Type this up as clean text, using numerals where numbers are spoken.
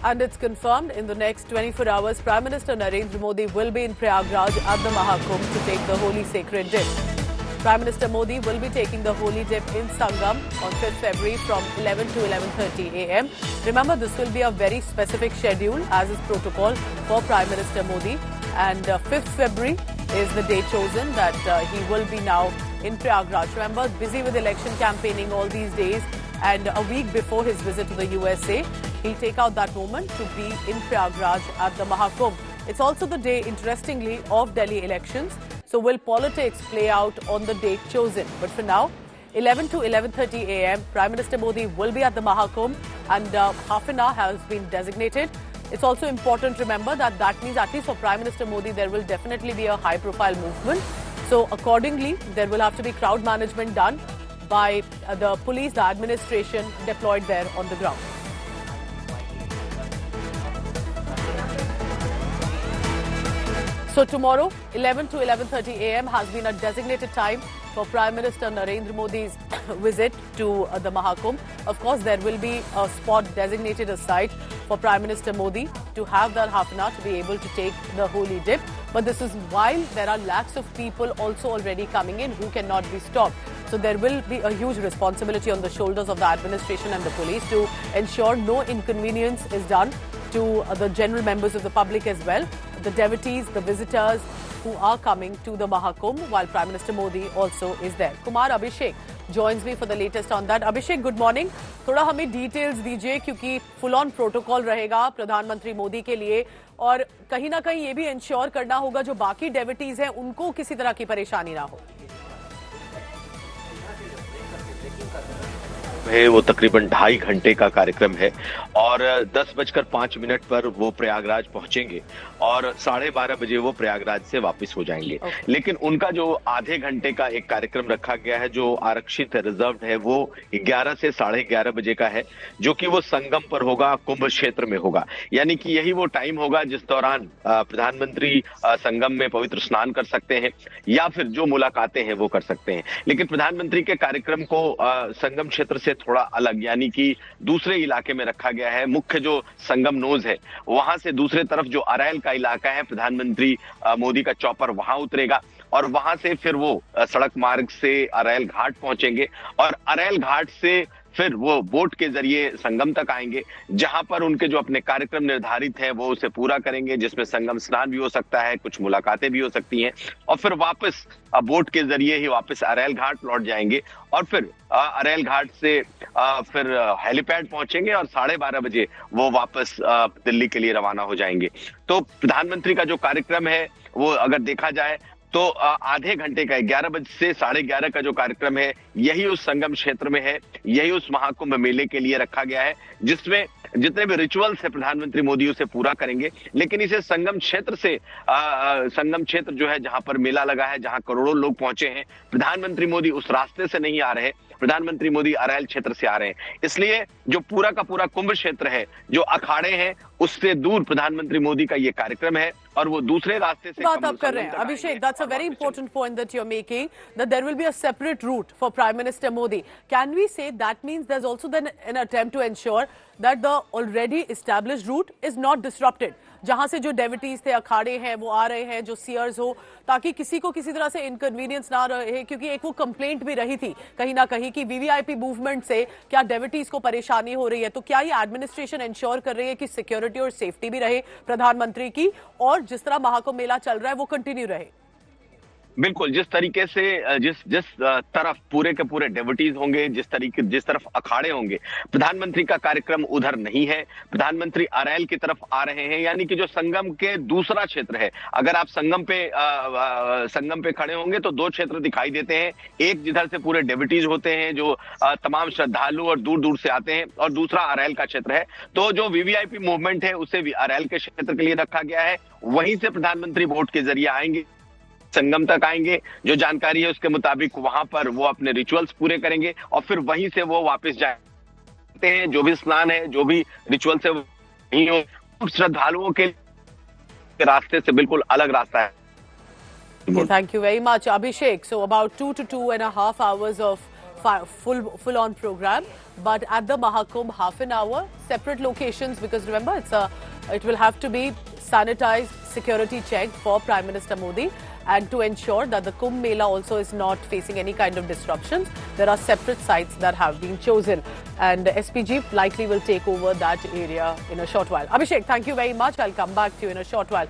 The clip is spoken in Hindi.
And it's confirmed in the next 24 hours, Prime Minister Narendra Modi will be in Prayagraj at the Mahakumbh to take the holy sacred dip. Prime Minister Modi will be taking the holy dip in Sangam on 5th February from 11 to 11:30 a.m. Remember, this will be a very specific schedule as is protocol for Prime Minister Modi. And 5th February is the day chosen that he will be now in Prayagraj. Remember, busy with election campaigning all these days, and a week before his visit to the USA, he'll take out that moment to be in Prayagraj at the Mahakumbh. It's also the day, interestingly, of Delhi elections. So will politics play out on the date chosen? But for now, 11 to 11:30 a.m., Prime Minister Modi will be at the Mahakumbh, and half an hour has been designated. It's also important to remember that means at least for Prime Minister Modi, there will definitely be a high-profile movement. So accordingly, there will have to be crowd management done by the police, the administration deployed there on the ground. So tomorrow, 11 to 11:30 a.m. has been a designated time for Prime Minister Narendra Modi's visit to the Mahakumbh. Of course, there will be a spot designated aside for Prime Minister Modi to have that half an hour to be able to take the holy dip. But this is while there are lakhs of people also already coming in who cannot be stopped. So there will be a huge responsibility on the shoulders of the administration and the police to ensure no inconvenience is done to the general members of the public as well, the devotees, the visitors who are coming to the Mahakumbh, while Prime Minister Modi also is there. Kumar Abhishek joins me for the latest on that. Abhishek, good morning. थोड़ा हमें details दीजिए क्योंकि full on protocol रहेगा प्रधानमंत्री मोदी के लिए, और कहीं ना कहीं ये भी इंश्योर करना होगा जो बाकी devotees हैं उनको किसी तरह की परेशानी ना हो. है वो तकरीबन 2.5 घंटे का कार्यक्रम है और 10:05 पर वो प्रयागराज पहुंचेंगे और 12:30 बजे वो प्रयागराज से वापस हो जाएंगे। लेकिन उनका जो आधे घंटे का एक कार्यक्रम रखा गया है जो आरक्षित रिजर्व है वो 11 से 11:30 बजे का है, जो कि वो संगम पर होगा, कुंभ क्षेत्र में होगा। यानी कि यही वो टाइम होगा जिस दौरान प्रधानमंत्री संगम में पवित्र स्नान कर सकते हैं या फिर जो मुलाकातें हैं वो कर सकते हैं। लेकिन प्रधानमंत्री के कार्यक्रम को संगम क्षेत्र से थोड़ा अलग यानी कि दूसरे इलाके में रखा गया है। मुख्य जो संगम नोज है वहां से दूसरे तरफ जो अरैल का इलाका है, प्रधानमंत्री मोदी का चॉपर वहां उतरेगा और वहां से फिर वो सड़क मार्ग से अरैल घाट पहुंचेंगे और अरैल घाट से फिर वो बोट के जरिए संगम तक आएंगे, जहां पर उनके जो अपने कार्यक्रम निर्धारित है वो उसे पूरा करेंगे, जिसमें संगम स्नान भी हो सकता है, कुछ मुलाकातें भी हो सकती हैं और फिर वापस बोट के जरिए ही वापस अरैल घाट लौट जाएंगे और फिर अरैल घाट से फिर हेलीपैड पहुंचेंगे और 12:30 बजे वो वापस दिल्ली के लिए रवाना हो जाएंगे। तो प्रधानमंत्री का जो कार्यक्रम है वो अगर देखा जाए तो आधे घंटे का 11 बजे से 11:30 का जो कार्यक्रम है यही उस संगम क्षेत्र में है, यही उस महाकुंभ मेले के लिए रखा गया है, जिसमें जितने भी रिचुअल्स है प्रधानमंत्री मोदी उसे पूरा करेंगे। लेकिन इसे संगम क्षेत्र से संगम क्षेत्र जो है जहां पर मेला लगा है, जहां करोड़ों लोग पहुंचे हैं, प्रधानमंत्री मोदी उस रास्ते से नहीं आ रहे, प्रधानमंत्री मोदी अरैल क्षेत्र से आ रहे हैं। इसलिए जो पूरा का पूरा कुंभ क्षेत्र है, जो अखाड़े हैं, उससे दूर प्रधानमंत्री मोदी का ये कार्यक्रम है और वो दूसरे रास्ते से बात आप कर रहे हैं। अभिषेक, that's a very important point that you're making, that there will be a separate route for Prime Minister Modi. Can we say that means there's also then an attempt to ensure that the already established route is not disrupted? जहां से जो डेविटीज थे, अखाड़े हैं, वो आ रहे हैं, जो सीयर्स हो, ताकि किसी को किसी तरह से इनकन्वीनियंस ना रहे, क्योंकि एक वो कंप्लेंट भी रही थी कहीं ना कहीं कि वीवीआईपी मूवमेंट से क्या डेविटीज को परेशानी हो रही है। तो क्या ये एडमिनिस्ट्रेशन इंश्योर कर रही है कि सिक्योरिटी और सेफ्टी भी रहे प्रधानमंत्री की, और जिस तरह महाकुंभ मेला चल रहा है वो कंटिन्यू रहे? बिल्कुल, जिस तरीके से जिस तरफ पूरे के पूरे डेवोटीज होंगे, जिस तरफ अखाड़े होंगे, प्रधानमंत्री का कार्यक्रम उधर नहीं है। प्रधानमंत्री अरैल की तरफ आ रहे हैं, यानी कि जो संगम के दूसरा क्षेत्र है। अगर आप संगम पे खड़े होंगे तो दो क्षेत्र दिखाई देते हैं, एक जिधर से पूरे डेवोटीज होते हैं जो तमाम श्रद्धालु और दूर दूर से आते हैं, और दूसरा अरैल का क्षेत्र है। तो जो वीवीआईपी मूवमेंट है उसे अरैल के क्षेत्र के लिए रखा गया है। वहीं से प्रधानमंत्री बोट के जरिए आएंगे, संगम तक आएंगे। जो जानकारी है उसके मुताबिक वहां पर वो अपने रिचुअल्स पूरे करेंगे और फिर वहीं से वो वापस जाते हैं। जो भी स्नान है, जो भी रिचुअल्स है, वहीं हो। श्रद्धालुओं के रास्ते से बिल्कुल अलग रास्ता है। Thank you very much, Abhishek. So about 2 to 2.5 hours of full on program. But at the Mahakumbh, half an hour, separate locations, because remember it will have to be sanitized, security checked for Prime Minister Modi, and to ensure that the Kumbh Mela also is not facing any kind of disruptions. There are separate sites that have been chosen, and SPG likely will take over that area in a short while. Abhishek, thank you very much. I'll come back to you in a short while.